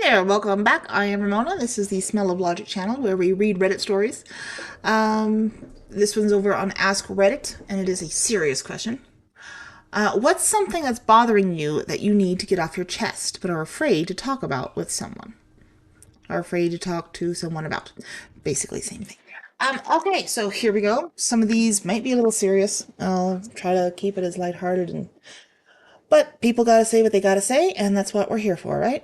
there, welcome back. I am Ramona. This is the Smell of Logic channel where we read Reddit stories. This one's over on Ask Reddit, and it is a serious question. What's something that's bothering you that you need to get off your chest but are afraid to talk about with someone? Are afraid to talk to someone about? Basically, same thing. Okay, so here we go. Some of these might be a little serious. I'll try to keep it as lighthearted but people gotta say what they gotta say, and that's what we're here for, right?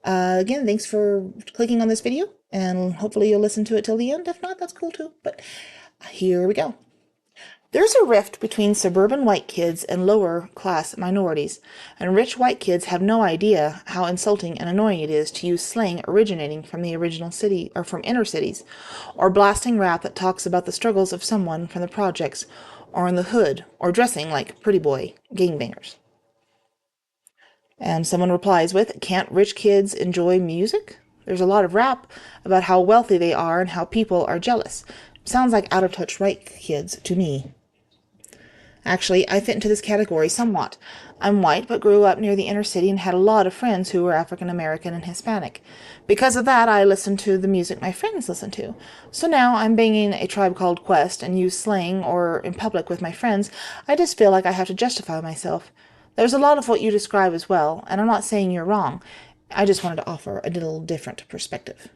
Again, thanks for clicking on this video, and hopefully you'll listen to it till the end. If not, that's cool too. But here we go. There's a rift between suburban white kids and lower class minorities, and rich white kids have no idea how insulting and annoying it is to use slang originating from the original city or from inner cities, or blasting rap that talks about the struggles of someone from the projects or in the hood, or dressing like pretty boy gangbangers. And someone replies with, can't rich kids enjoy music? There's a lot of rap about how wealthy they are and how people are jealous. Sounds like out of touch white kids to me. Actually, I fit into this category somewhat. I'm white, but grew up near the inner city and had a lot of friends who were African American and Hispanic. Because of that, I listened to the music my friends listened to. So now I'm banging A Tribe Called Quest and use slang or in public with my friends. I just feel like I have to justify myself. There's a lot of what you describe as well, and I'm not saying you're wrong. I just wanted to offer a little different perspective.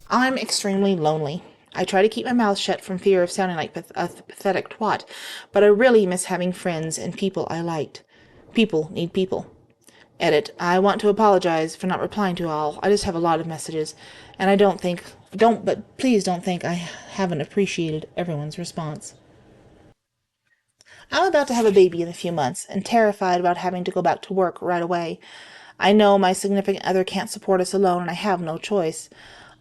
I'm extremely lonely. I try to keep my mouth shut from fear of sounding like a pathetic twat, but I really miss having friends and people I liked. People need people. Edit. I want to apologize for not replying to all. I just have a lot of messages, and but please don't think I haven't appreciated everyone's response. I'm about to have a baby in a few months and terrified about having to go back to work right away. I know my significant other can't support us alone and I have no choice.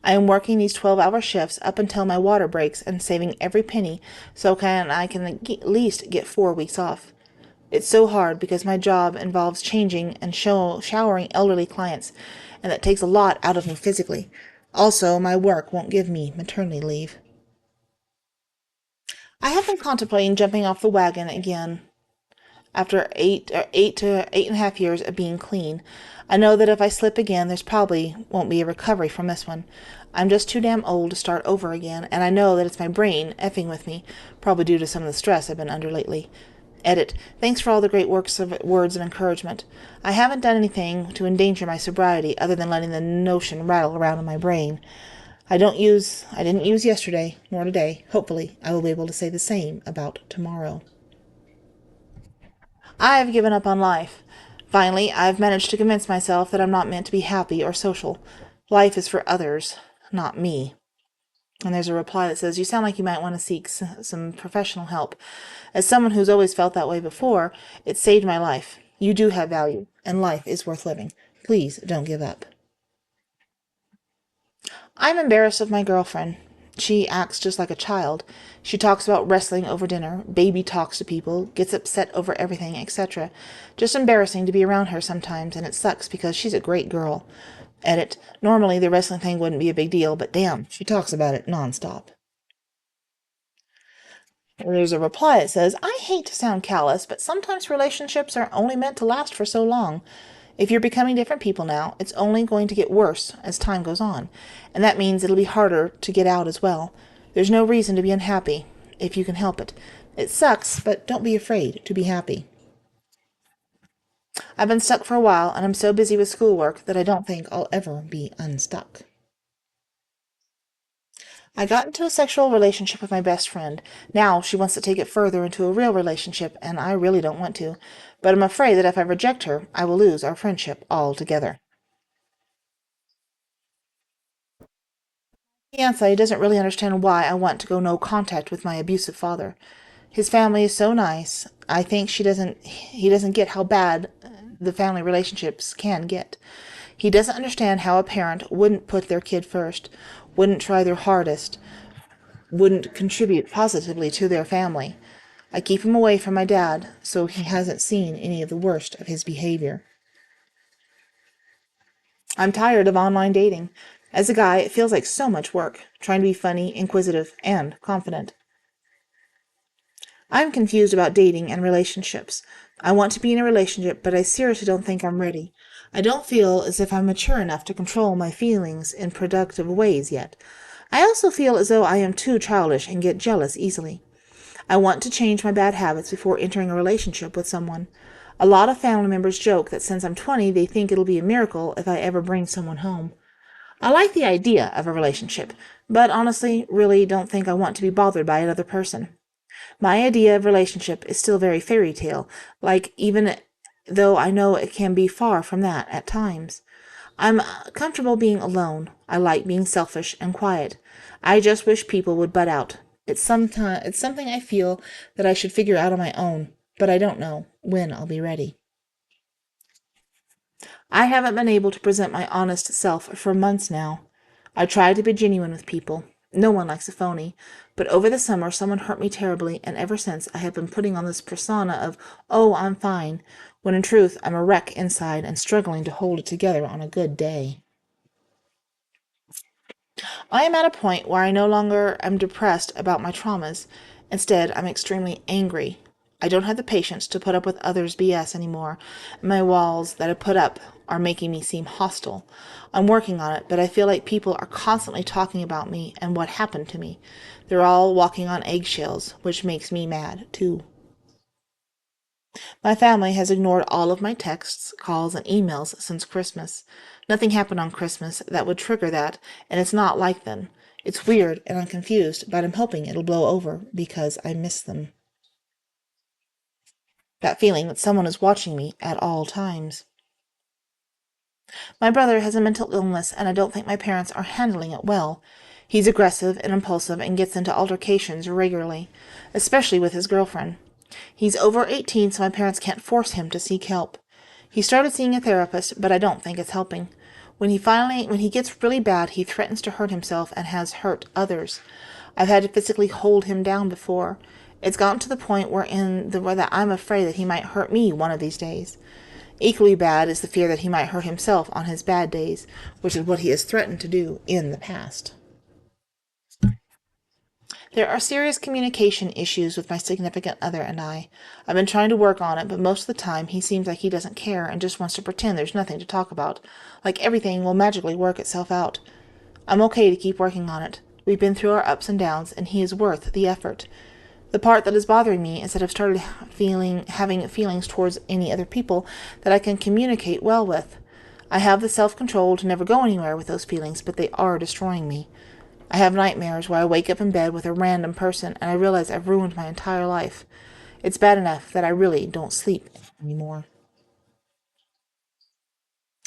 I am working these 12-hour shifts up until my water breaks and saving every penny so I can at least get 4 weeks off. It's so hard because my job involves changing and showering elderly clients, and that takes a lot out of me physically. Also, my work won't give me maternity leave. I have been contemplating jumping off the wagon again after 8 to 8.5 years of being clean. I know that if I slip again, there's probably won't be a recovery from this one. I'm just too damn old to start over again, and I know that it's my brain effing with me, probably due to some of the stress I've been under lately. Edit. Thanks for all the great words of encouragement. I haven't done anything to endanger my sobriety other than letting the notion rattle around in my brain. I didn't use yesterday, nor today. Hopefully, I will be able to say the same about tomorrow. I've given up on life. Finally, I've managed to convince myself that I'm not meant to be happy or social. Life is for others, not me. And there's a reply that says, you sound like you might want to seek some professional help. As someone who's always felt that way before, it saved my life. You do have value, and life is worth living. Please don't give up. I'm embarrassed of my girlfriend. She acts just like a child. She talks about wrestling over dinner, baby talks to people, gets upset over everything, etc. Just embarrassing to be around her sometimes, and it sucks because she's a great girl. Edit. Normally the wrestling thing wouldn't be a big deal, but damn, she talks about it nonstop. There's a reply that says, I hate to sound callous, but sometimes relationships are only meant to last for so long. If you're becoming different people now, it's only going to get worse as time goes on, and that means it'll be harder to get out as well. There's no reason to be unhappy, if you can help it. It sucks, but don't be afraid to be happy. I've been stuck for a while, and I'm so busy with schoolwork that I don't think I'll ever be unstuck. I got into a sexual relationship with my best friend. Now she wants to take it further into a real relationship, and I really don't want to. But I'm afraid that if I reject her, I will lose our friendship altogether. Fiance doesn't really understand why I want to go no contact with my abusive father. His family is so nice. I think he doesn't get how bad the family relationships can get. He doesn't understand how a parent wouldn't put their kid first, wouldn't try their hardest, wouldn't contribute positively to their family. I keep him away from my dad, so he hasn't seen any of the worst of his behavior. I'm tired of online dating. As a guy, it feels like so much work, trying to be funny, inquisitive, and confident. I'm confused about dating and relationships. I want to be in a relationship, but I seriously don't think I'm ready. I don't feel as if I'm mature enough to control my feelings in productive ways yet. I also feel as though I am too childish and get jealous easily. I want to change my bad habits before entering a relationship with someone. A lot of family members joke that since I'm 20, they think it'll be a miracle if I ever bring someone home. I like the idea of a relationship, but honestly, really don't think I want to be bothered by another person. My idea of relationship is still very fairy tale, like even though I know it can be far from that at times. I'm comfortable being alone. I like being selfish and quiet. I just wish people would butt out. It's something I feel that I should figure out on my own, but I don't know when I'll be ready. I haven't been able to present my honest self for months now. I try to be genuine with people. No one likes a phony. But over the summer, someone hurt me terribly, and ever since, I have been putting on this persona of, oh, I'm fine, when in truth, I'm a wreck inside and struggling to hold it together on a good day. I am at a point where I no longer am depressed about my traumas. Instead, I'm extremely angry. I don't have the patience to put up with others' BS anymore. My walls that I put up are making me seem hostile. I'm working on it, but I feel like people are constantly talking about me and what happened to me. They're all walking on eggshells, which makes me mad, too. My family has ignored all of my texts, calls, and emails since Christmas. Nothing happened on Christmas that would trigger that, and it's not like them. It's weird, and I'm confused, but I'm hoping it'll blow over because I miss them. That feeling that someone is watching me at all times. My brother has a mental illness, and I don't think my parents are handling it well. He's aggressive and impulsive and gets into altercations regularly, especially with his girlfriend. He's over 18, so my parents can't force him to seek help. He started seeing a therapist, but I don't think it's helping. When he gets really bad, he threatens to hurt himself and has hurt others. I've had to physically hold him down before. It's gotten to the point where that I'm afraid that he might hurt me one of these days. Equally bad is the fear that he might hurt himself on his bad days, which is what he has threatened to do in the past. There are serious communication issues with my significant other and I. I've been trying to work on it, but most of the time he seems like he doesn't care and just wants to pretend there's nothing to talk about, like everything will magically work itself out. I'm okay to keep working on it. We've been through our ups and downs, and he is worth the effort. The part that is bothering me is that I've started having feelings towards any other people that I can communicate well with. I have the self-control to never go anywhere with those feelings, but they are destroying me. I have nightmares where I wake up in bed with a random person and I realize I've ruined my entire life. It's bad enough that I really don't sleep anymore.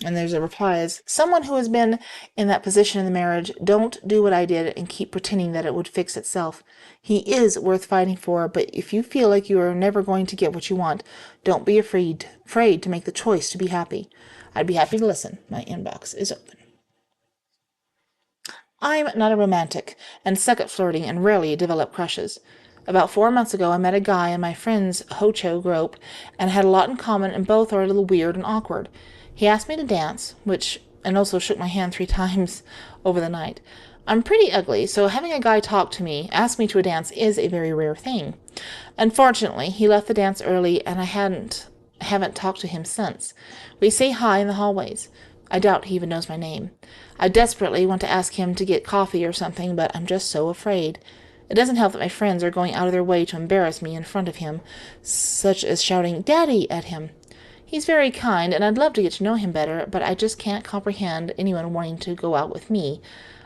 And there's a reply as someone who has been in that position in the marriage, don't do what I did and keep pretending that it would fix itself. He is worth fighting for, but if you feel like you are never going to get what you want, don't be afraid to make the choice to be happy. I'd be happy to listen. My inbox is open. I'm not a romantic and suck at flirting and rarely develop crushes. About 4 months ago, I met a guy in my friend's Hocho group and had a lot in common, and both are a little weird and awkward. He asked me to dance, and also shook my hand 3 times over the night. I'm pretty ugly, so having a guy ask me to a dance, is a very rare thing. Unfortunately, he left the dance early, and I haven't talked to him since. We say hi in the hallways. I doubt he even knows my name. I desperately want to ask him to get coffee or something, but I'm just so afraid. It doesn't help that my friends are going out of their way to embarrass me in front of him, such as shouting "Daddy" at him. He's very kind, and I'd love to get to know him better, but I just can't comprehend anyone wanting to go out with me.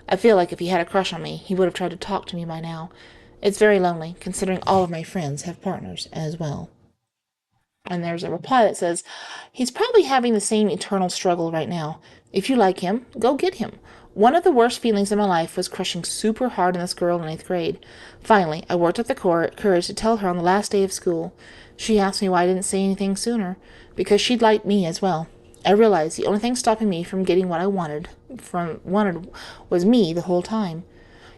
I feel like if he had a crush on me, he would have tried to talk to me by now. It's very lonely, considering all of my friends have partners as well. And there's a reply that says, he's probably having the same eternal struggle right now. If you like him, go get him. One of the worst feelings in my life was crushing super hard on this girl in 8th grade. Finally, I worked up the courage to tell her on the last day of school. She asked me why I didn't say anything sooner, because she'd like me as well. I realized the only thing stopping me from getting what I wanted was me the whole time.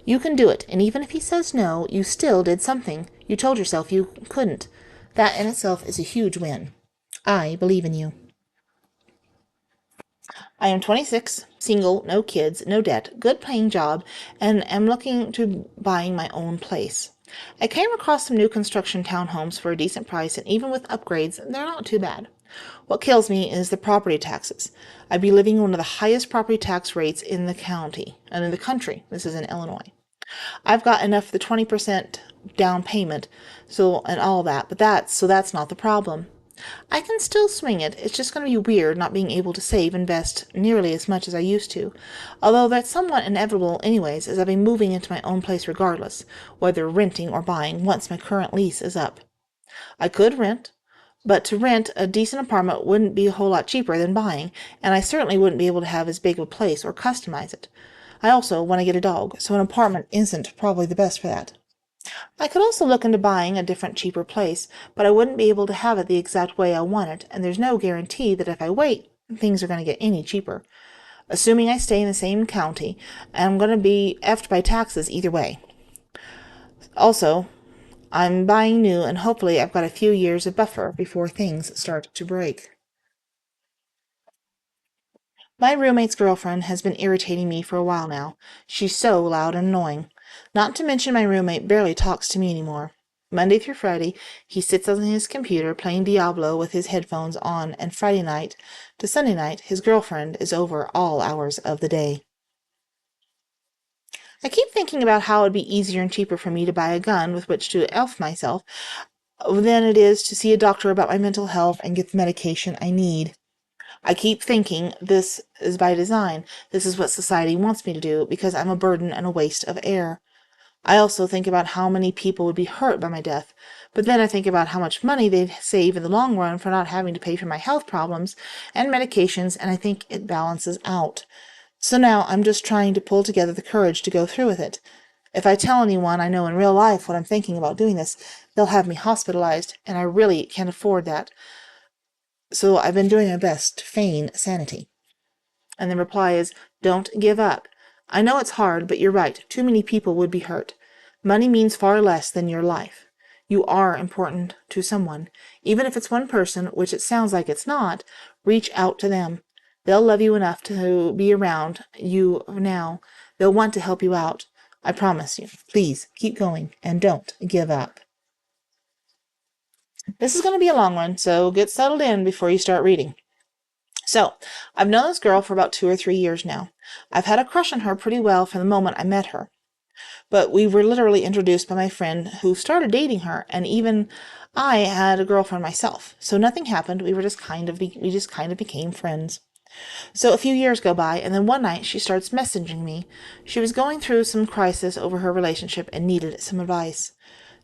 You can do it, and even if he says no, you still did something. You told yourself you couldn't. That in itself is a huge win. I believe in you. I am 26, single, no kids, no debt, good paying job, and am looking to buying my own place. I came across some new construction townhomes for a decent price, and even with upgrades, they're not too bad. What kills me is the property taxes. I'd be living in one of the highest property tax rates in the county, and in the country. This is in Illinois. I've got enough for the 20% down payment, and all that, but that's not the problem. I can still swing it. It's just going to be weird not being able to invest nearly as much as I used to. Although that's somewhat inevitable anyways, as I'll be moving into my own place regardless, whether renting or buying, once my current lease is up. I could rent, but to rent a decent apartment wouldn't be a whole lot cheaper than buying, and I certainly wouldn't be able to have as big of a place or customize it. I also want to get a dog, so an apartment isn't probably the best for that. I could also look into buying a different, cheaper place, but I wouldn't be able to have it the exact way I want it, and there's no guarantee that if I wait, things are going to get any cheaper. Assuming I stay in the same county, I'm going to be effed by taxes either way. Also, I'm buying new, and hopefully I've got a few years of buffer before things start to break. My roommate's girlfriend has been irritating me for a while now. She's so loud and annoying. Not to mention my roommate barely talks to me anymore. Monday through Friday, he sits on his computer playing Diablo with his headphones on, and Friday night to Sunday night, his girlfriend is over all hours of the day. I keep thinking about how it'd be easier and cheaper for me to buy a gun with which to elf myself than it is to see a doctor about my mental health and get the medication I need. I keep thinking this is by design. This is what society wants me to do because I'm a burden and a waste of air. I also think about how many people would be hurt by my death, but then I think about how much money they'd save in the long run for not having to pay for my health problems and medications, and I think it balances out. So now I'm just trying to pull together the courage to go through with it. If I tell anyone I know in real life what I'm thinking about doing this, they'll have me hospitalized, and I really can't afford that. So I've been doing my best to feign sanity. And the reply is, don't give up. I know it's hard, but you're right. Too many people would be hurt. Money means far less than your life. You are important to someone. Even if it's one person, which it sounds like it's not, reach out to them. They'll love you enough to be around you now. They'll want to help you out. I promise you. Please, keep going, and don't give up. This is going to be a long one, so get settled in before you start reading. So, I've known this girl for about 2 or 3 years now. I've had a crush on her pretty well from the moment I met her. But we were literally introduced by my friend who started dating her, and even I had a girlfriend myself. So nothing happened. We just kind of became friends. So a few years go by, and then one night she starts messaging me. She was going through some crisis over her relationship and needed some advice.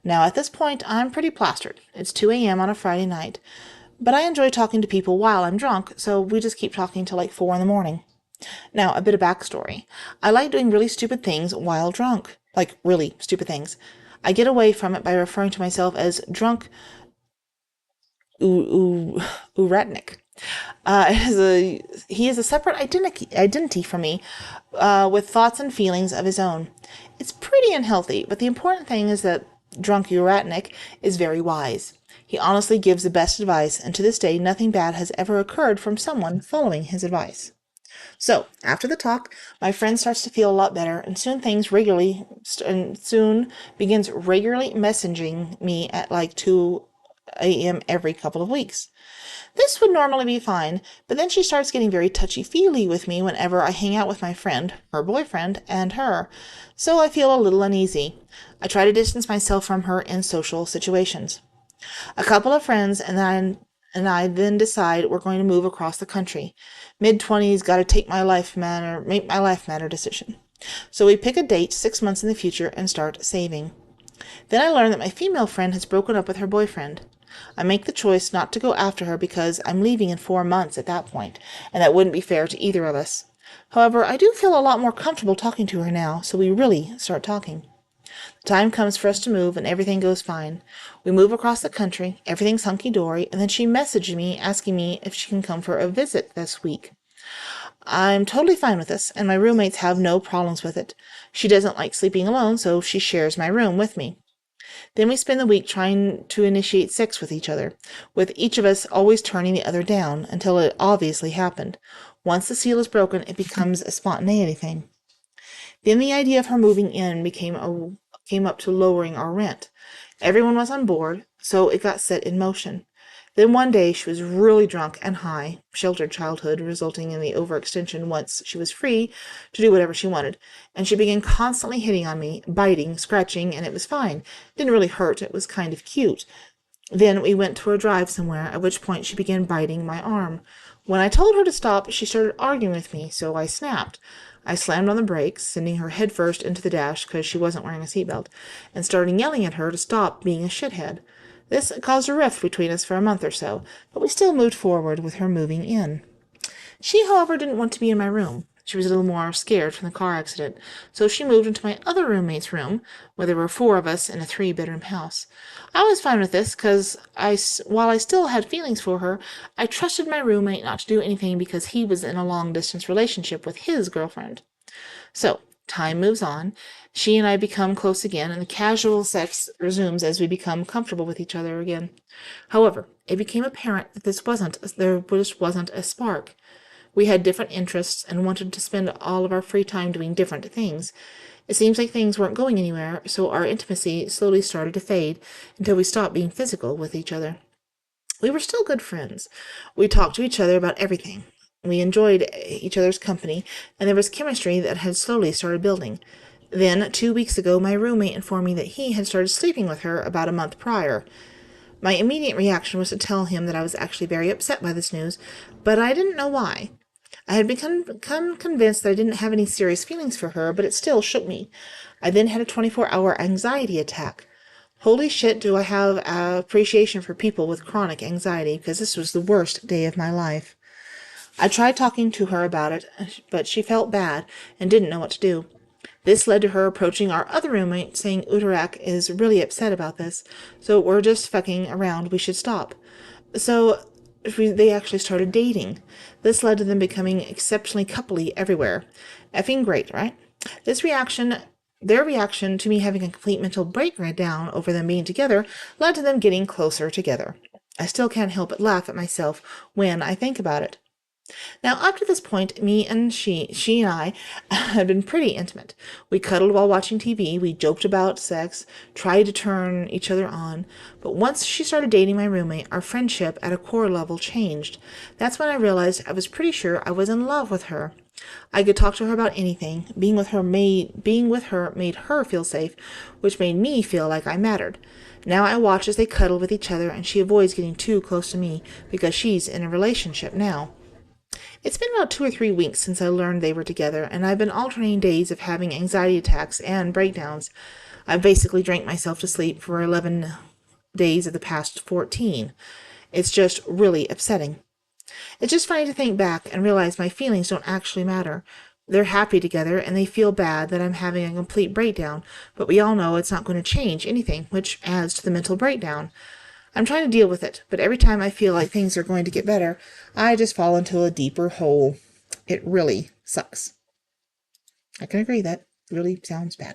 Now, at this point, I'm pretty plastered. It's 2 a.m. on a Friday night. But I enjoy talking to people while I'm drunk, so we just keep talking till like 4 in the morning. Now, a bit of backstory. I like doing really stupid things while drunk. Like, really stupid things. I get away from it by referring to myself as drunk Uratnik. He is a separate identity from me, with thoughts and feelings of his own. It's pretty unhealthy, but the important thing is that drunk Uratnik is very wise. He honestly gives the best advice, and to this day nothing bad has ever occurred from someone following his advice. So, after the talk, my friend starts to feel a lot better, and soon begins regularly messaging me at like 2 a.m. every couple of weeks. This would normally be fine, but then she starts getting very touchy-feely with me whenever I hang out with my friend, her boyfriend, and her, so I feel a little uneasy. I try to distance myself from her in social situations. A couple of friends and I then decide we're going to move across the country. Mid-20s, gotta make my life matter decision. So we pick a date 6 months in the future and start saving. Then I learn that my female friend has broken up with her boyfriend. I make the choice not to go after her because I'm leaving in 4 months at that point, and that wouldn't be fair to either of us. However, I do feel a lot more comfortable talking to her now, so we really start talking. The time comes for us to move, and everything goes fine. We move across the country, everything's hunky-dory, and then she messaged me asking me if she can come for a visit this week. I'm totally fine with this, and my roommates have no problems with it. She doesn't like sleeping alone, so she shares my room with me. Then we spend the week trying to initiate sex with each other, with each of us always turning the other down until it obviously happened. Once the seal is broken, it becomes a spontaneity thing. Then the idea of her moving in became came up to lowering our rent. Everyone was on board, so it got set in motion. Then one day she was really drunk and high, sheltered childhood resulting in the overextension once she was free to do whatever she wanted, and she began constantly hitting on me, biting, scratching, and it was fine. It didn't really hurt, it was kind of cute. Then we went to a drive somewhere, at which point she began biting my arm. When I told her to stop, she started arguing with me, so I snapped. I slammed on the brakes, sending her headfirst into the dash because she wasn't wearing a seatbelt, and started yelling at her to stop being a shithead. This caused a rift between us for a month or so, but we still moved forward with her moving in. She, however, didn't want to be in my room. She was a little more scared from the car accident, so she moved into my other roommate's room, where there were 4 of us in a 3-bedroom house. I was fine with this, because while I still had feelings for her, I trusted my roommate not to do anything because he was in a long-distance relationship with his girlfriend. So, time moves on. She and I become close again, and the casual sex resumes as we become comfortable with each other again. However, it became apparent that there just wasn't a spark. We had different interests and wanted to spend all of our free time doing different things. It seems like things weren't going anywhere, so our intimacy slowly started to fade until we stopped being physical with each other. We were still good friends. We talked to each other about everything. We enjoyed each other's company, and there was chemistry that had slowly started building. Then, 2 weeks ago, my roommate informed me that he had started sleeping with her about a month prior. My immediate reaction was to tell him that I was actually very upset by this news, but I didn't know why. I had become convinced that I didn't have any serious feelings for her, but it still shook me. I then had a 24-hour anxiety attack. Holy shit, do I have appreciation for people with chronic anxiety, because this was the worst day of my life. I tried talking to her about it, but she felt bad and didn't know what to do. This led to her approaching our other roommate, saying Udarak is really upset about this, so we're just fucking around, we should stop. So they actually started dating. This led to them becoming exceptionally coupley everywhere. Effing great, right? Their reaction to me having a complete mental breakdown over them being together led to them getting closer together. I still can't help but laugh at myself when I think about it. Now, up to this point, me and she and I had been pretty intimate. We cuddled while watching TV, we joked about sex, tried to turn each other on, but once she started dating my roommate, our friendship at a core level changed. That's when I realized I was pretty sure I was in love with her. I could talk to her about anything. Being with her made her feel safe, which made me feel like I mattered. Now I watch as they cuddle with each other, and she avoids getting too close to me because she's in a relationship now. It's been about 2 or 3 weeks since I learned they were together, and I've been alternating days of having anxiety attacks and breakdowns. I've basically drank myself to sleep for 11 days of the past 14. It's just really upsetting. It's just funny to think back and realize my feelings don't actually matter. They're happy together, and they feel bad that I'm having a complete breakdown, but we all know it's not going to change anything, which adds to the mental breakdown. I'm trying to deal with it, but every time I feel like things are going to get better, I just fall into a deeper hole. It really sucks. I can agree, that really sounds bad.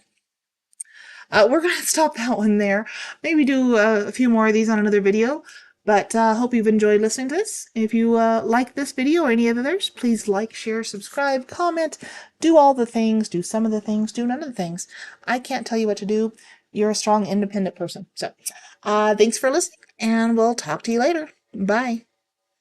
We're going to stop that one there. Maybe do a few more of these on another video, but hope you've enjoyed listening to this. If you like this video or any of others, please like, share, subscribe, comment, do all the things, do some of the things, do none of the things. I can't tell you what to do. You're a strong, independent person. So, thanks for listening, and we'll talk to you later. Bye.